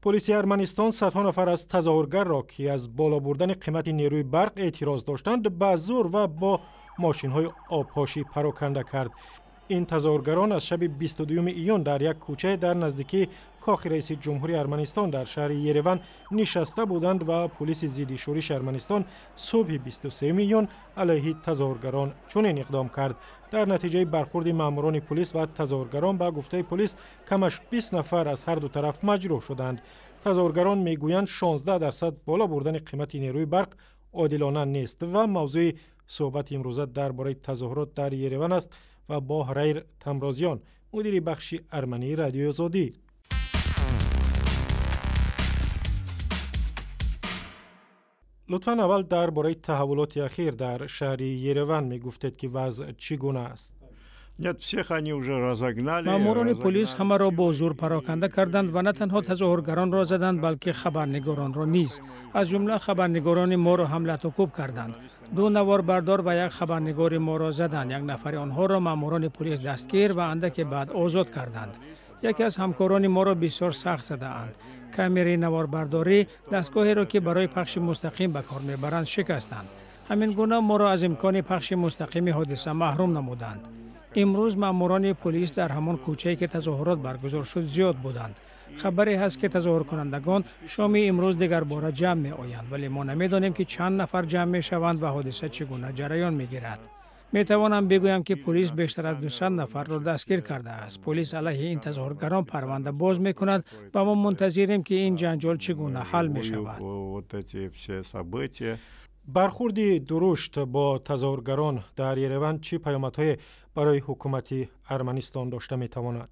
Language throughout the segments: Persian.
پلیس ارمنستان صدها نفر از تظاهرگر را که از بالا بردن قیمت نیروی برق اعتراض داشتند به زور و با ماشین‌های آبپاشی پراکنده کرد. این تظاهرگران از شب 22 ایون در یک کوچه در نزدیکی کاخ رئیس جمهوری ارمنستان در شهر یریون نشسته بودند و پلیس ضد شورش ارمنستان صبح 23 ایون علیه تظاهرگران چنین اقدام کرد. در نتیجه برخورد ماموران پلیس و تظاهرگران به گفته پلیس کمش 20 نفر از هر دو طرف مجروح شدند. تظاهرگران میگویند 16% بالا بردن قیمت نیروی برق عادلانه نیست و موضوع صحبت امروزه درباره تظاهرات در یریون است و با ҳраир тамрозиён مدیر بخشی армании رادیوی آزادی. لطفاً اول درباره تحولات اخیر در شهر یریون میگفتید که وضع چگونه است؟ ماموران پلیس همه را با زور پراکنده کردند و نه تنها تظاهرگران را زدند بلکه خبرنگاران را نیز. از جمله خبرنگاران ما را هم لط و کوب کردند. 2 نوار بردار و 1 خبرنگار ما را زدند. 1 نفر آنها را ماموران پلیس دستگیر و اندک بعد آزاد کردند. یکی از همکاران ما را بسیار سخت زدند. کامری نوار برداری دستگاهی را که برای پخش مستقیم به کار میبرند شکستند. همین گونه ما را از امکان پخش مستقیم حادثه محروم نمودند. امروز ماموران پلیس در همان کوچه‌ای که تظاهرات برگزار شد زیاد بودند. خبری هست که تظاهر کنندگان شام امروز دیگر بار جمع می آیند، ولی ما نمیدانیم که چند نفر جمع می شوند و حادثه چگونه جریان می گیرد. می توانم بگویم که پلیس بیشتر از 200 نفر را دستگیر کرده است. پلیس علیه این تظاهرگران پرونده باز می کند و ما منتظریم که این جنجال چگونه حل می شود. برخورد درشت با تظاهرگران در یریون چه پیامدهای برای حکومتی ارمنستان داشته میتواند؟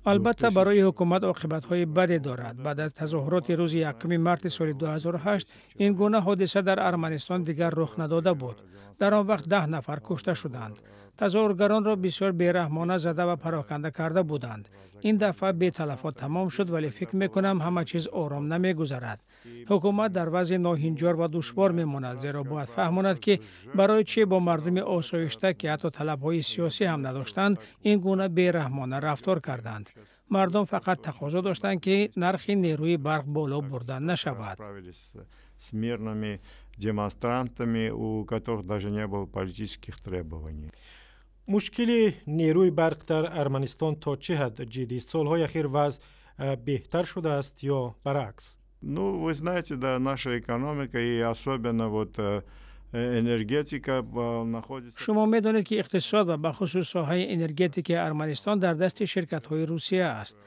البته برای حکومت عاقبت‌های بدی دارد. بعد از تظاهرات روز 1 مارس سال 2008 این گونه حادثه در ارمنستان دیگر رخ نداده بود. در آن وقت 10 نفر کشته شدند. تظاهرگران را بسیار بیرحمانه زده و پراکنده کرده بودند. این دفعه بی تلفات تمام شد، ولی فکر میکنم همه چیز آرام نمیگذرد. حکومت در وضع ناهنجار و دشوار میماند، زیرا باید فهماند که برای چه با مردم آسایشته که حتی طلبهای سیاسی هم نداشتند این گونه بیرحمانه رفتار کردند. مردم فقط تقاضا داشتند که نرخ نیروی برق بالا برده نشود. с мирными демонстрантами, у которых даже не было политических требований. مشکل نیروی برق در ارمنستان تا چه حد جدی است؟ سالهای اخیر وضع بهتر شده است یا برعکس؟ Ну, вы знаете, да, наша экономика и особенно вот энергетика находится. شما می‌دانید که اقتصاد و به خصوص ساحه انرژتیک ارمنستان در دست شرکت‌های روسیه است.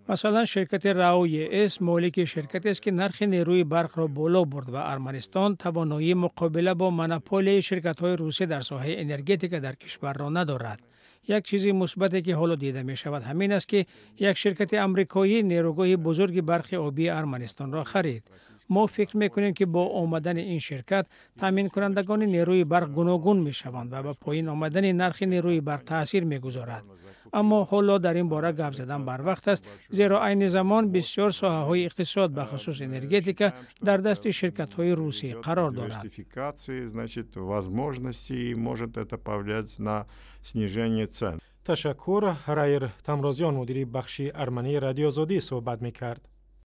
مثلا شرکت راوی مالک شرکتی است که نرخ نیروی برق را بالا برد و ارمنستان توانایی مقابله با مونوپولی شرکت‌های روسی در ساحه انرژتیک در کشور را ندارد. یک چیز مثبتی که حالا دیده می شود همین است که یک شرکت آمریکایی نیروگاه بزرگ برق آبی ارمنستان را خرید. ما فکر میکنیم که با آمدن این شرکت تامین کنندگان نیروی برق گوناگون می شوند و با پایین آمدن نرخ نیروی برق تاثیر می گذارد. اما حالا در این باره گپ زدن بر وقت است، زیرا عین زمان بسیار ساحه های اقتصاد به خصوص انرژتیک در دست شرکت های روسی قرار دارد. تشکر. ҳраир тамрозиён مدیر بخشی армании رادیوی آزادی صحبت میکرد.